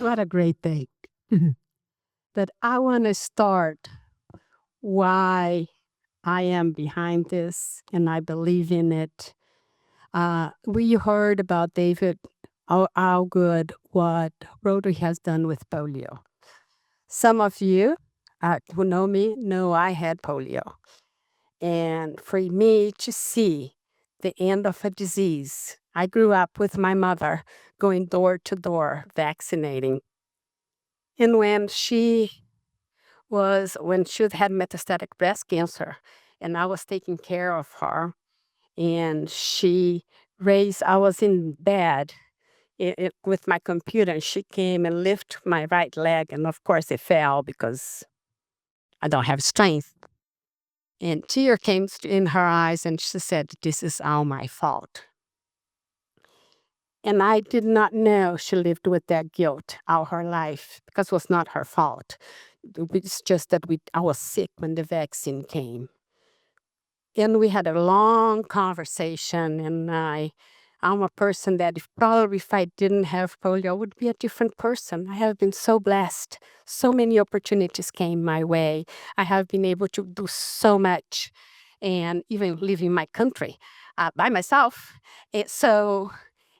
What a great thing. But I want to start why I am behind this and I believe in it. We heard about David, how good what Rotary has done with polio. Some of you who know me know I had polio. And for me to see the end of a disease, I grew up with my mother going door to door vaccinating. And when she had metastatic breast cancer, and I was taking care of her, and I was in bed with my computer, and she came and lifted my right leg, and of course it fell because I don't have strength. And tear came in her eyes, and she said, "This is all my fault." And I did not know she lived with that guilt all her life because it was not her fault. It's just that I was sick when the vaccine came. And we had a long conversation, and I'm a person that if I didn't have polio, I would be a different person. I have been so blessed. So many opportunities came my way. I have been able to do so much, and even live in my country by myself.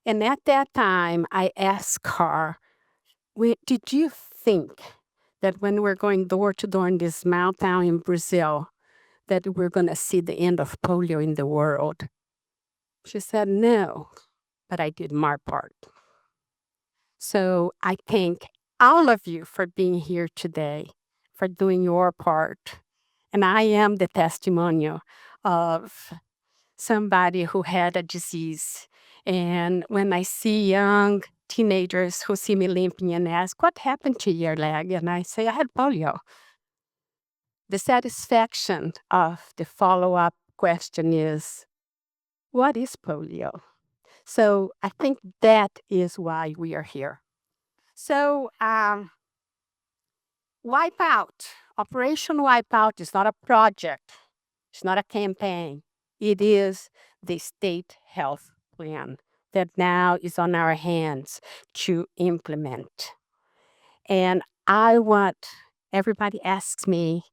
And at that time, I asked her, did you think that when we're going door to door in this small town in Brazil, that we're going to see the end of polio in the world? She said, no, but I did my part. So I thank all of you for being here today, for doing your part. And I am the testimonial of somebody who had a disease. And when I see young teenagers who see me limping and ask, what happened to your leg? And I say, I had polio. The satisfaction of the follow-up question is, what is polio? So I think that is why we are here. So Wipeout, Operation Wipeout is not a project. It's not a campaign. It is the state health plan that now is on our hands to implement. And everybody asks me,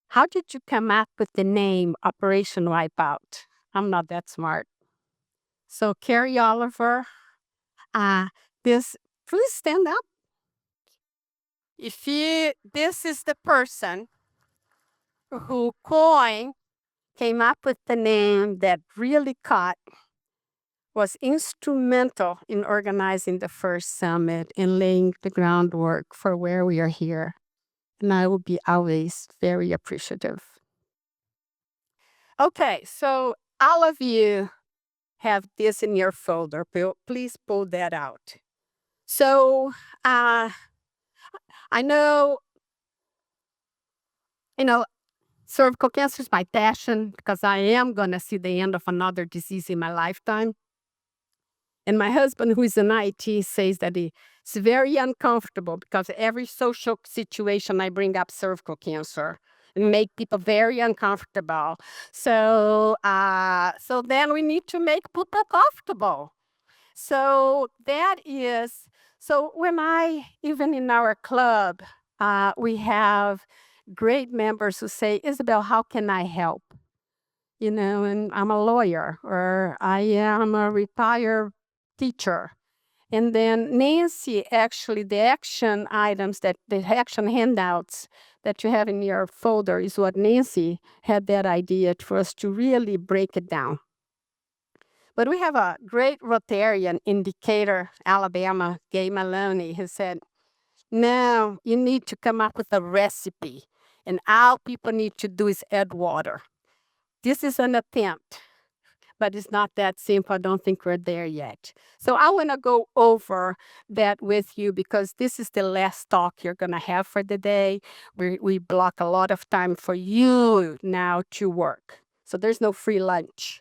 how did you come up with the name Operation Wipeout? I'm not that smart. So Carrie Oliver, please stand up. This is the person who came up with the name that really caught, was instrumental in organizing the first summit and laying the groundwork for where we are here. And I will be always very appreciative. Okay, so all of you have this in your folder. Please pull that out. So I know, cervical cancer is my passion because I am going to see the end of another disease in my lifetime. And my husband, who is in IT, says that it's very uncomfortable because every social situation I bring up cervical cancer and make people very uncomfortable. So then we need to make people comfortable. So even in our club, we have great members who say, Isabel, how can I help? And I'm a lawyer, or I am a retired teacher. And then Nancy, actually, the action handouts that you have in your folder is what Nancy had that idea for us to really break it down. But we have a great Rotarian in Decatur, Alabama, Gay Maloney, who said, no, you need to come up with a recipe, and all people need to do is add water. This is an attempt, but it's not that simple. I don't think we're there yet. So I want to go over that with you because this is the last talk you're going to have for the day. We block a lot of time for you now to work. So there's no free lunch.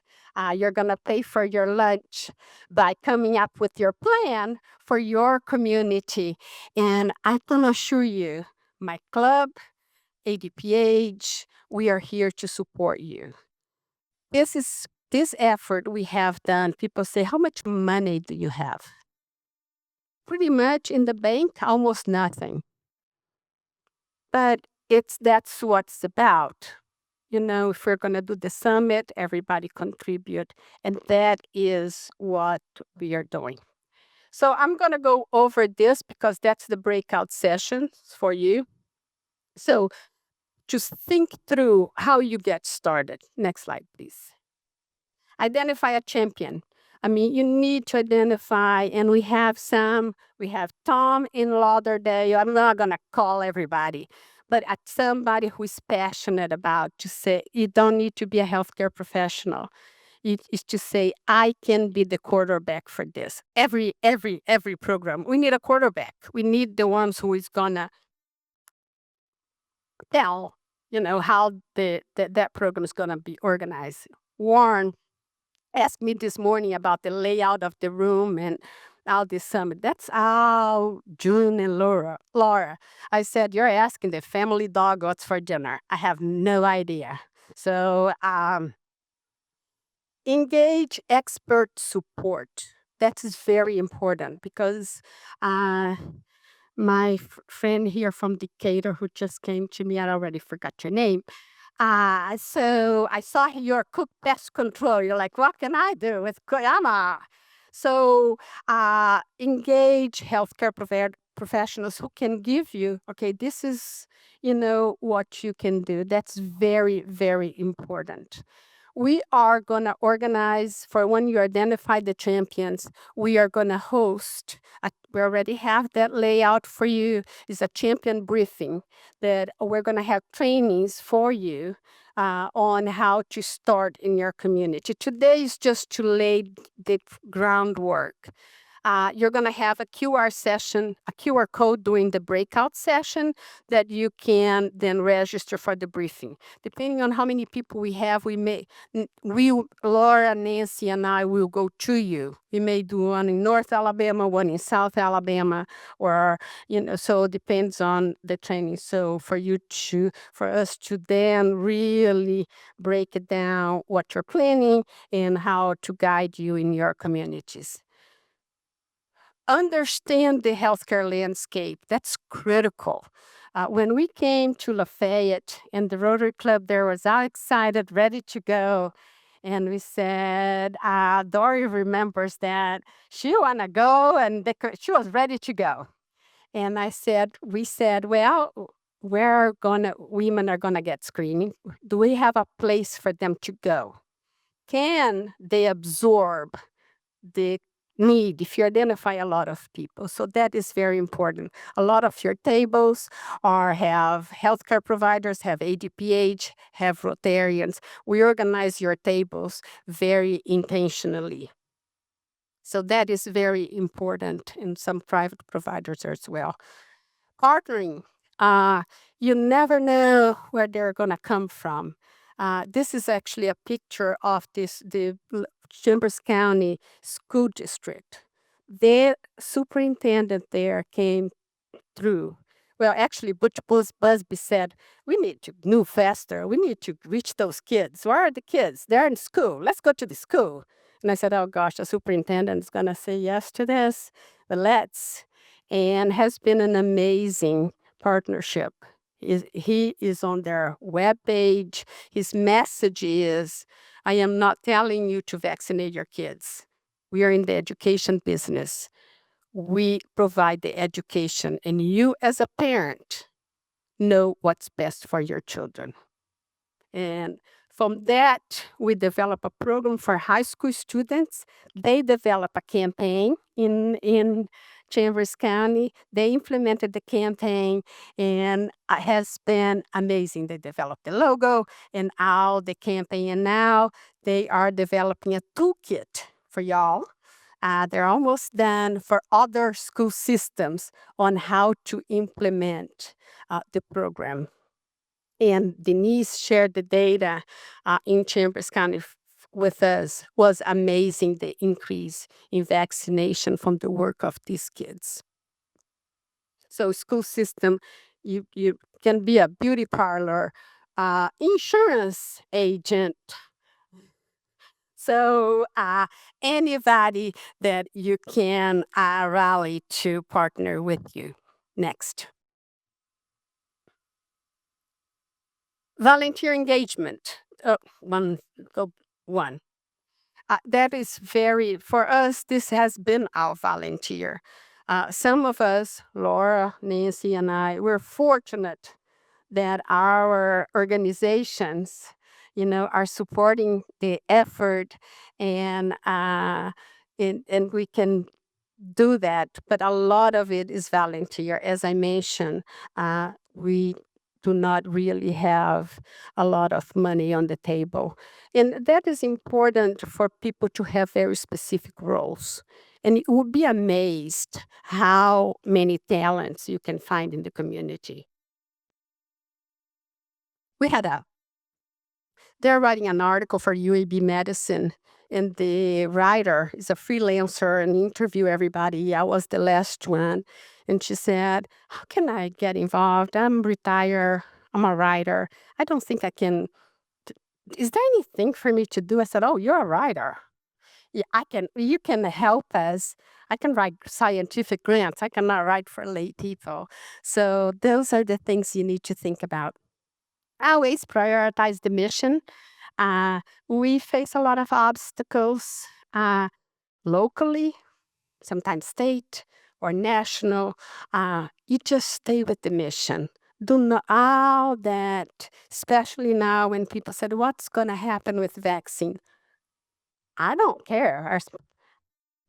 You're going to pay for your lunch by coming up with your plan for your community. And I can assure you, my club, ADPH, we are here to support you. This effort we have done, people say, how much money do you have? pretty much in the bank, almost nothing. But that's what it's about. If we're going to do the summit, everybody contribute. And that is what we are doing. So I'm going to go over this because that's the breakout sessions for you. So just think through how you get started. Next slide, please. Identify a champion. I mean, you need to identify, and we have Tom in Lauderdale. I'm not going to call everybody, but at somebody who is passionate about to say, you don't need to be a healthcare professional. It's to say, I can be the quarterback for this. Every program, we need a quarterback. We need the ones who is going to tell, how that program is going to be organized. Warren asked me this morning about the layout of the room and all this summit. That's how June and Laura. I said, you're asking the family dog what's for dinner. I have no idea. So engage expert support. That is very important because my friend here from Decatur who just came to me, I already forgot your name. So I saw your cook pest control. You're like, what can I do with Koyama? So engage healthcare professionals who can give you, okay, this is, what you can do. That's very, very important. We are going to organize for when you identify the champions. We are going to host, we already have that layout for you. It's a champion briefing that we're going to have trainings for you on how to start in your community. Today is just to lay the groundwork. You're going to have a QR code during the breakout session that you can then register for the briefing. Depending on how many people we have, Laura, Nancy, and I will go to you. We may do one in North Alabama, one in South Alabama, or, so it depends on the training. So for us to then really break it down what you're planning and how to guide you in your communities. Understand the healthcare landscape. That's critical. When we came to Lafayette and the Rotary Club there was all excited, ready to go. And we said, Dory remembers that she want to go and she was ready to go. And we said, well, women are going to get screening. Do we have a place for them to go? Can they absorb the need if you identify a lot of people? So that is very important. A lot of your tables have healthcare providers, have ADPH, have Rotarians. We organize your tables very intentionally. So that is very important in some private providers as well. Partnering. You never know where they're going to come from. This is actually a picture of the Chambers County School District. The superintendent there came through. Well, actually, Butch Busby said, we need to move faster. We need to reach those kids. Where are the kids? They're in school. Let's go to the school. And I said, oh, gosh, the superintendent is going to say yes to this. But let's. And has been an amazing partnership. He is on their webpage. His message is, I am not telling you to vaccinate your kids. We are in the education business. We provide the education, and you as a parent know what's best for your children. And from that, we develop a program for high school students. They develop a campaign in Chambers County. They implemented the campaign, and it has been amazing. They developed the logo and all the campaign, and now they are developing a toolkit for y'all. They're almost done for other school systems on how to implement the program. And Denise shared the data in Chambers County with us. Was amazing, the increase in vaccination from the work of these kids. So school system, you can be a beauty parlor, insurance agent. So anybody that you can rally to partner with you. Next. Volunteer engagement. One, go one. That is very, for us, this has been our volunteer. Some of us, Laura, Nancy, and I, we're fortunate that our organizations, are supporting the effort, and and we can do that. But a lot of it is volunteer. As I mentioned, we do not really have a lot of money on the table. And that is important for people to have very specific roles. And you would be amazed how many talents you can find in the community. We had a They're writing an article for UAB Medicine, and the writer is a freelancer and interview everybody. I was the last one, and she said, "How can I get involved? I'm retired. I'm a writer. I don't think I can. Is there anything for me to do?" I said, "Oh, you're a writer. Yeah, I can. You can help us. I can write scientific grants. I cannot write for lay people." So those are the things you need to think about. Always prioritize the mission. We face a lot of obstacles locally, sometimes state or national. You just stay with the mission. Do not all that, especially now when people said, "What's going to happen with vaccine?" I don't care.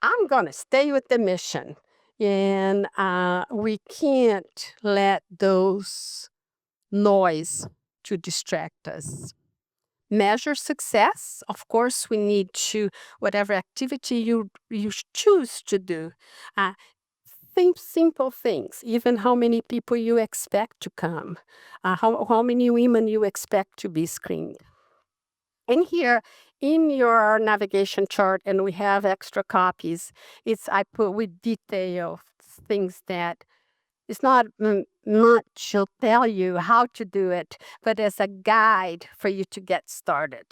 I'm going to stay with the mission. And we can't let those noise to distract us. Measure success. Of course, we need to, whatever activity you choose to do, think simple things, even how many people you expect to come, how many women you expect to be screened. And here in your navigation chart, and we have extra copies, I put with detail things that it's not much she'll tell you how to do it, but as a guide for you to get started.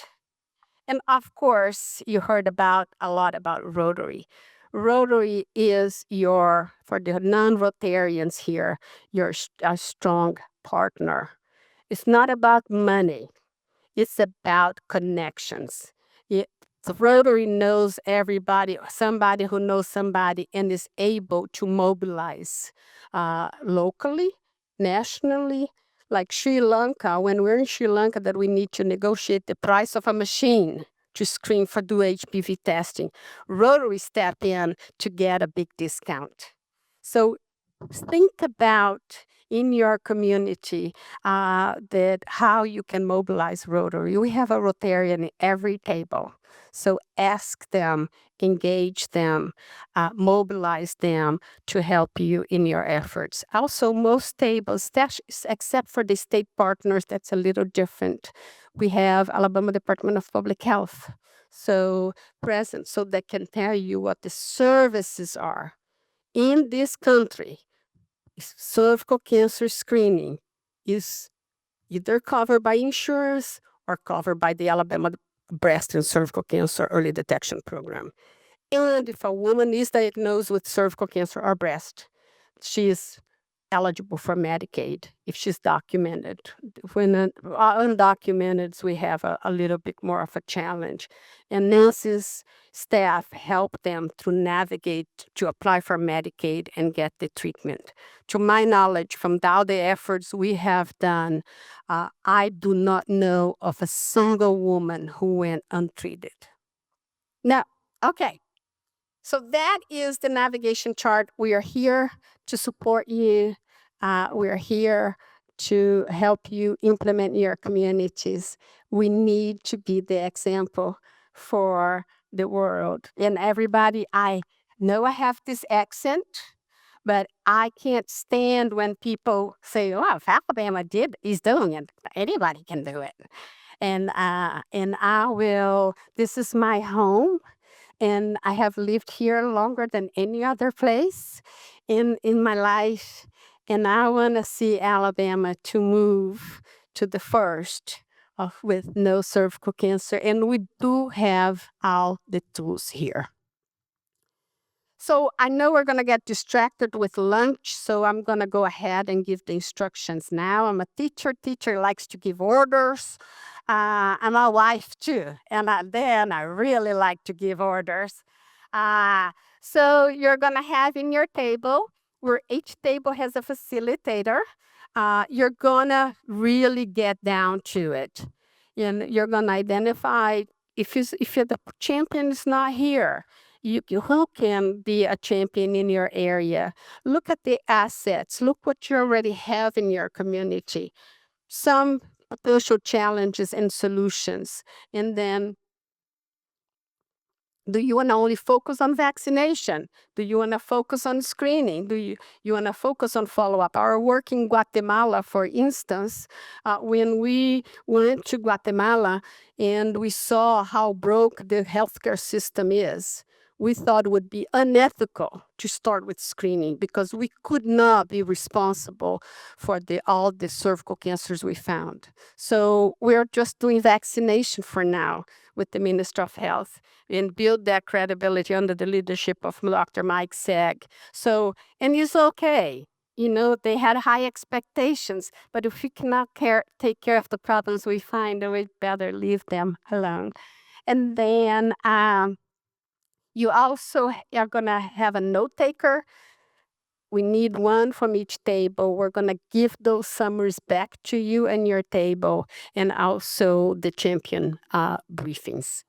And of course, you heard a lot about Rotary. Rotary is for the non-Rotarians here, a strong partner. It's not about money. It's about connections. The Rotary knows everybody, somebody who knows somebody, and is able to mobilize locally, nationally. Like Sri Lanka, when we're in Sri Lanka, that we need to negotiate the price of a machine to screen for do HPV testing. Rotary step in to get a big discount. So think about in your community that how you can mobilize Rotary. We have a Rotarian in every table. So ask them, engage them, mobilize them to help you in your efforts. Also, most tables, except for the state partners, that's a little different. We have Alabama Department of Public Health, so present, so they can tell you what the services are. In this country, cervical cancer screening is either covered by insurance or covered by the Alabama Breast and Cervical Cancer Early Detection Program. And if a woman is diagnosed with cervical cancer or breast, she is eligible for Medicaid if she's documented. When undocumented, we have a little bit more of a challenge. And Nancy's staff help them to navigate, to apply for Medicaid and get the treatment. To my knowledge, from all the efforts we have done, I do not know of a single woman who went untreated. Now, okay. So that is the navigation chart. We are here to support you. We are here to help you implement your communities. We need to be the example for the world. And everybody, I know I have this accent, but I can't stand when people say, "Oh, if Alabama is doing it, anybody can do it." And I will. This is my home, and I have lived here longer than any other place in my life. And I want to see Alabama to move to the first with no cervical cancer. And we do have all the tools here. So I know we're going to get distracted with lunch, so I'm going to go ahead and give the instructions now. I'm a teacher. Teacher likes to give orders. I'm a wife too, and then I really like to give orders. Uh, so you're going to have in your table, where each table has a facilitator, you're going to really get down to it. And you're going to identify if you're the champion is not here, who can be a champion in your area. Look at the assets. Look what you already have in your community. Some potential challenges and solutions. And then, do you want to only focus on vaccination? Do you want to focus on screening? Do you want to focus on follow-up? Our work in Guatemala, for instance, when we went to Guatemala and we saw how broke the healthcare system is, we thought it would be unethical to start with screening because we could not be responsible for all the cervical cancers we found. So we're just doing vaccination for now with the Minister of Health and build that credibility under the leadership of Dr. Mike Seg. So, and it's okay. They had high expectations, but if we cannot take care of the problems we find, then we'd better leave them alone. And then you also are going to have a note taker. We need one from each table. We're going to give those summaries back to you and your table, and also the champion briefings.